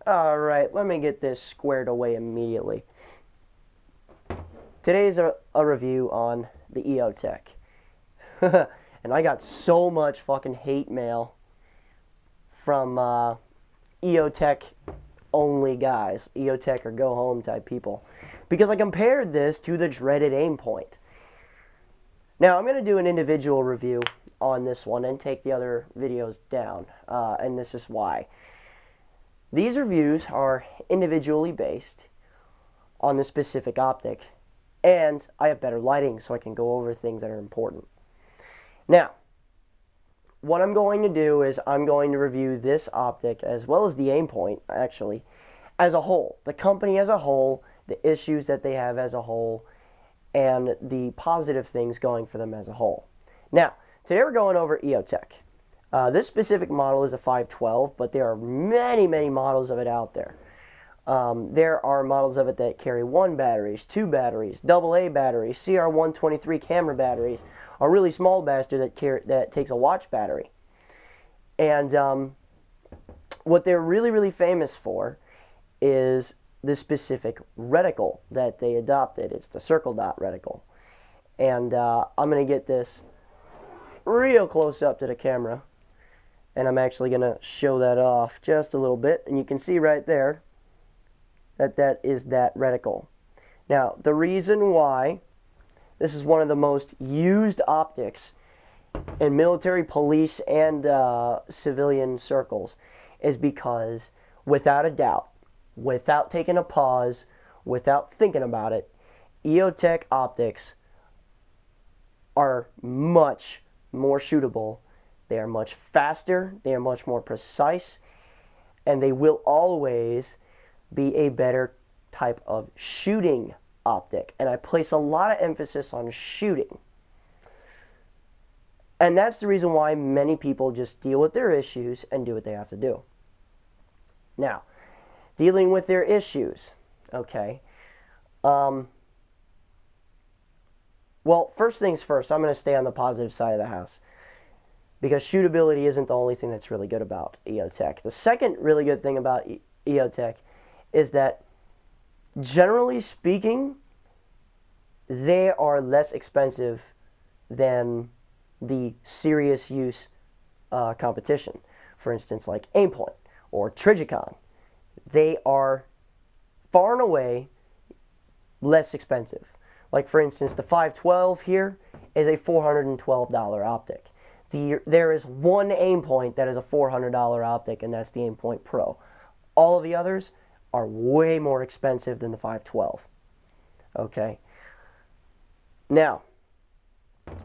Alright, let me get this squared away immediately. Today's a review on the EOtech. And I got so much fucking hate mail from EOtech only guys. EOtech or go home type people. Because I compared this to the dreaded aim point. Now, I'm going to do an individual review on this one and take the other videos down. And this is why. These reviews are individually based on the specific optic, and I have better lighting so I can go over things that are important. Now, what I'm going to do is I'm going to review this optic as well as the aim point, actually, as a whole. The company as a whole, the issues that they have as a whole, and the positive things going for them as a whole. Now, today we're going over EOtech. This specific model is a 512, but there are many, many models of it out there. There are models of it that carry 1 batteries, 2 batteries, AA batteries, CR123 camera batteries, a really small bastard that takes a watch battery. And what they're really, really famous for is the specific reticle that they adopted. It's the circle dot reticle. And I'm going to get this real close up to the camera. And I'm actually going to show that off just a little bit. And you can see right there that that is that reticle. Now, the reason why this is one of the most used optics in military, police, and civilian circles is because, without a doubt, without taking a pause, without thinking about it, EOtech optics are much more shootable. They are much faster, they are much more precise, and they will always be a better type of shooting optic. And I place a lot of emphasis on shooting. And that's the reason why many people just deal with their issues and do what they have to do. Now, dealing with their issues, okay. Well, first things first, I'm going to stay on the positive side of the house. Because shootability isn't the only thing that's really good about EOtech. The second really good thing about EOtech is that, generally speaking, they are less expensive than the serious use competition. For instance, like Aimpoint or Trigicon. They are far and away less expensive. Like, for instance, the 512 here is a $412 optic. There is one aim point that is a $400 optic, and that's the Aimpoint Pro. All of the others are way more expensive than the 512. Okay? Now,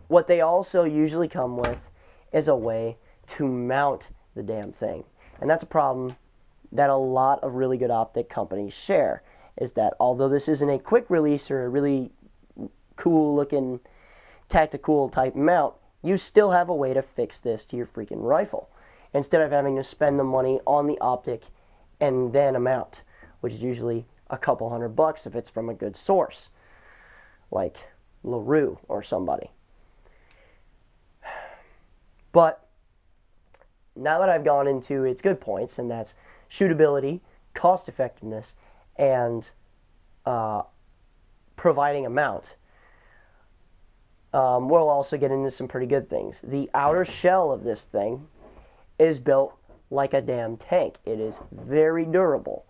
what they also usually come with is a way to mount the damn thing. And that's a problem that a lot of really good optic companies share, is that although this isn't a quick release or a really cool looking tactical type mount, you still have a way to fix this to your freaking rifle, instead of having to spend the money on the optic and then a mount, which is usually a couple $100 if it's from a good source, like LaRue or somebody. But now that I've gone into its good points, and that's shootability, cost effectiveness, and providing a mount, we'll also get into some pretty good things. The outer shell of this thing is built like a damn tank. It is very durable.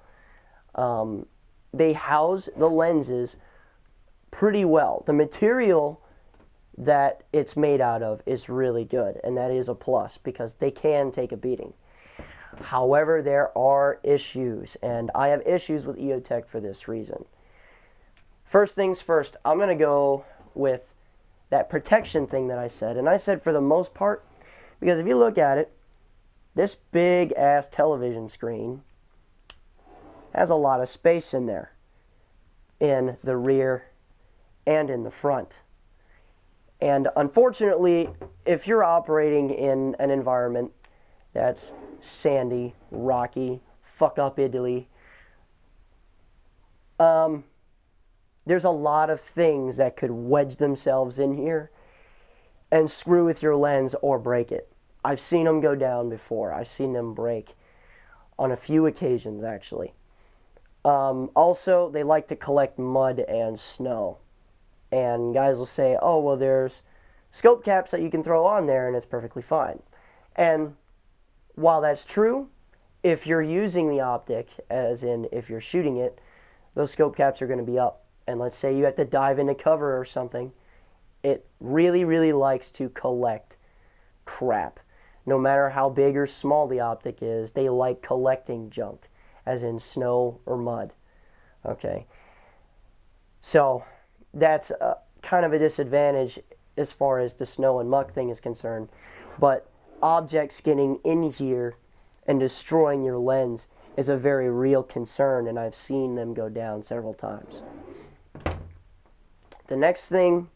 They house the lenses pretty well. The material that it's made out of is really good, and that is a plus because they can take a beating. However, there are issues, and I have issues with EOtech for this reason. First things first, I'm going to go with that protection thing that I said. And I said for the most part, because if you look at it, this big ass television screen has a lot of space in there, in the rear and in the front. And unfortunately, if you're operating in an environment that's sandy, rocky, fuck up Italy, there's a lot of things that could wedge themselves in here and screw with your lens or break it. I've seen them go down before. I've seen them break. on a few occasions, actually. Also, they like to collect mud and snow. And guys will say, oh, well, there's scope caps that you can throw on there, and it's perfectly fine. And while that's true, if you're using the optic, as in if you're shooting it, those scope caps are going to be up. And let's say you have to dive into cover or something, it really, really likes to collect crap. No matter how big or small the optic is, they like collecting junk, as in snow or mud. Okay, so that's kind of a disadvantage as far as the snow and muck thing is concerned. But objects getting in here and destroying your lens is a very real concern, and I've seen them go down several times. The next thing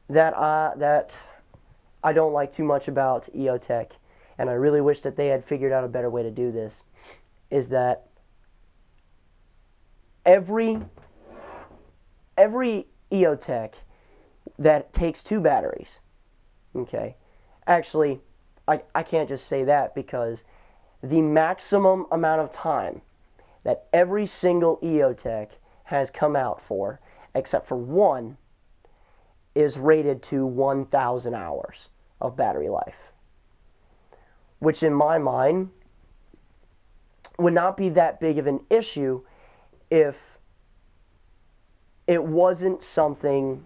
that I don't like too much about EOtech, and I really wish that they had figured out a better way to do this, is that every EOtech that takes 2 batteries, okay, actually, I can't just say that, because the maximum amount of time that every single EOtech has come out for, except for one, is rated to 1,000 hours of battery life, which in my mind would not be that big of an issue if it wasn't something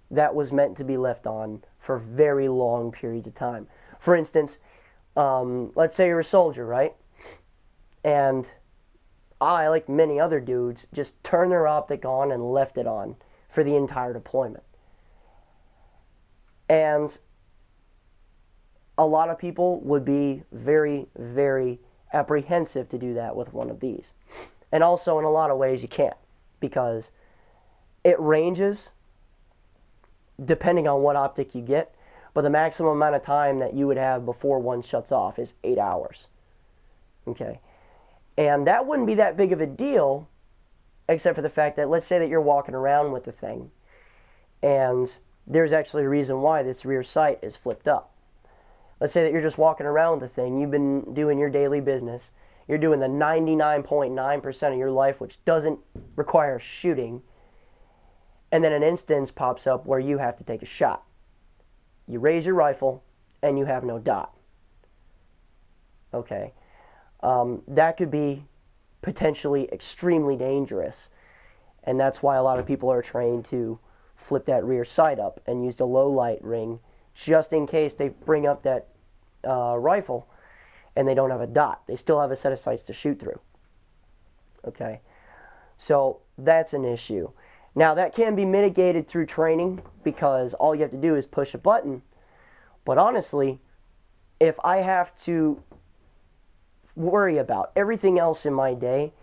that was meant to be left on for very long periods of time. For instance, let's say you're a soldier, right? And I, like many other dudes, just turned their optic on and left it on for the entire deployment. And a lot of people would be very, very apprehensive to do that with one of these. And also, in a lot of ways, you can't, because it ranges depending on what optic you get, but the maximum amount of time that you would have before one shuts off is 8 hours. Okay? And that wouldn't be that big of a deal, except for the fact that, let's say that you're walking around with the thing, and there's actually a reason why this rear sight is flipped up. Let's say that you're just walking around with the thing, you've been doing your daily business, you're doing the 99.9% of your life which doesn't require shooting, and then an instance pops up where you have to take a shot. You raise your rifle, and you have no dot. Okay. That could be potentially extremely dangerous, and that's why a lot of people are trained to flip that rear sight up and use the low light ring just in case they bring up that rifle and they don't have a dot. They still have a set of sights to shoot through. Okay, so that's an issue. Now that can be mitigated through training, because all you have to do is push a button. But honestly, if I have to worry about everything else in my day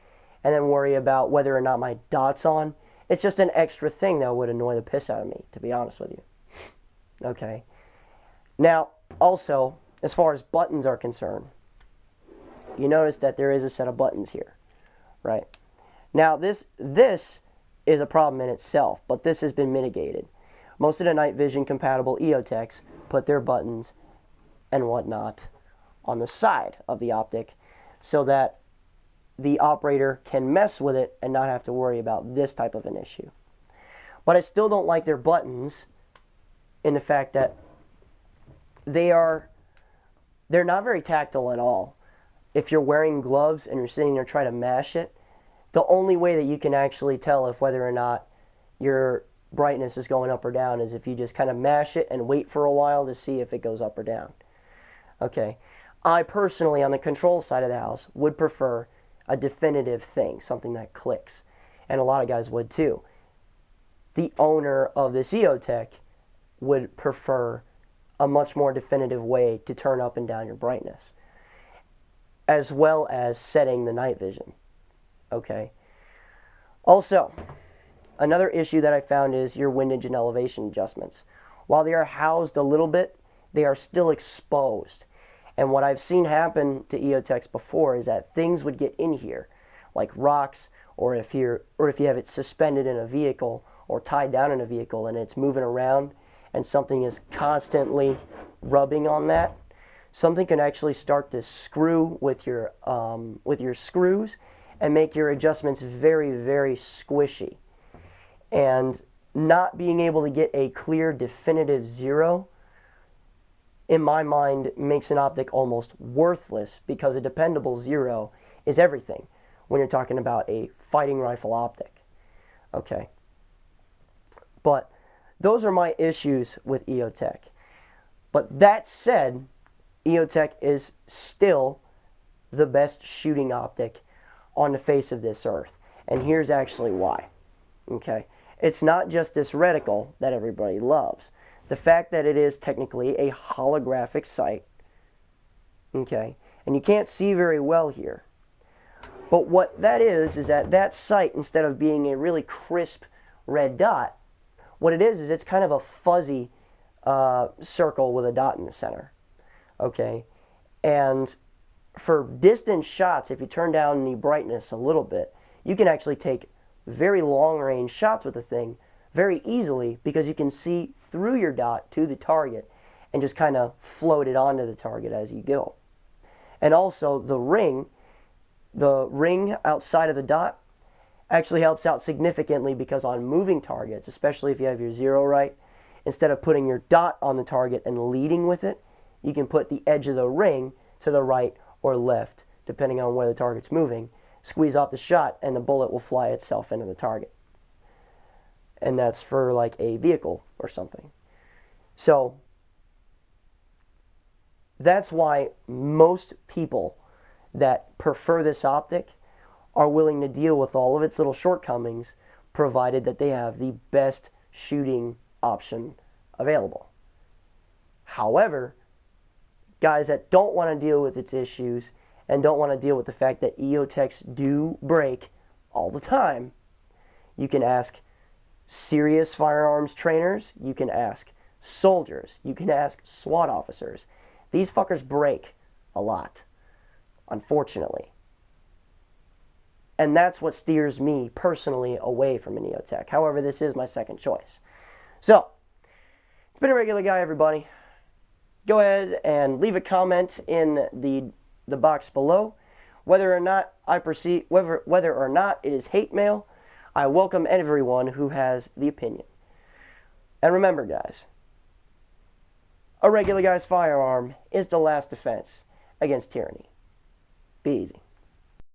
and then worry about whether or not my dot's on, it's just an extra thing that would annoy the piss out of me, to be honest with you. Okay. Now, also, as far as buttons are concerned, you notice that there is a set of buttons here, right? Now, this is a problem in itself, but this has been mitigated. Most of the night vision compatible EOtechs put their buttons and whatnot on the side of the optic so that the operator can mess with it and not have to worry about this type of an issue. But I still don't like their buttons in the fact that they're not very tactile at all. If you're wearing gloves and you're sitting there trying to mash it, the only way that you can actually tell if whether or not your brightness is going up or down is if you just kind of mash it and wait for a while to see if it goes up or down. Okay, I personally, on the control side of the house, would prefer a definitive thing, something that clicks. And a lot of guys would too. The owner of this EOtech would prefer a much more definitive way to turn up and down your brightness, as well as setting the night vision. Okay. Also, another issue that I found is your windage and elevation adjustments. While they are housed a little bit, they are still exposed. And what I've seen happen to EOtechs before is that things would get in here, like rocks, or if you have it suspended in a vehicle or tied down in a vehicle and it's moving around and something is constantly rubbing on that. something can actually start to screw with your screws and make your adjustments very, very squishy. And not being able to get a clear, definitive 0, in my mind, makes an optic almost worthless, because a dependable 0 is everything when you're talking about a fighting rifle optic. Okay. But those are my issues with EOtech. But that said, EOtech is still the best shooting optic on the face of this earth. And here's actually why. Okay. It's not just this reticle that everybody loves. The fact that it is technically a holographic sight. Okay. And you can't see very well here. But what that is that that sight, instead of being a really crisp red dot, what it is it's kind of a fuzzy circle with a dot in the center. Okay. And for distant shots, if you turn down the brightness a little bit, you can actually take very long range shots with the thing very easily, because you can see through your dot to the target and just kind of float it onto the target as you go. And also the ring outside of the dot actually helps out significantly, because on moving targets, especially if you have your 0 right, instead of putting your dot on the target and leading with it, you can put the edge of the ring to the right or left, depending on where the target's moving, squeeze off the shot, and the bullet will fly itself into the target. And that's for like a vehicle or something. So that's why most people that prefer this optic are willing to deal with all of its little shortcomings, provided that they have the best shooting option available. However, guys that don't want to deal with its issues and don't want to deal with the fact that EOtechs do break all the time, you can ask serious firearms trainers, you can ask soldiers, you can ask SWAT officers. These fuckers break a lot, unfortunately. And that's what steers me personally away from an EOtech. However, this is my second choice. So, it's been a regular guy, everybody. Go ahead and leave a comment in the box below. Whether or not whether or not it is hate mail, I welcome everyone who has the opinion. And remember, guys, a regular guy's firearm is the last defense against tyranny. Be easy.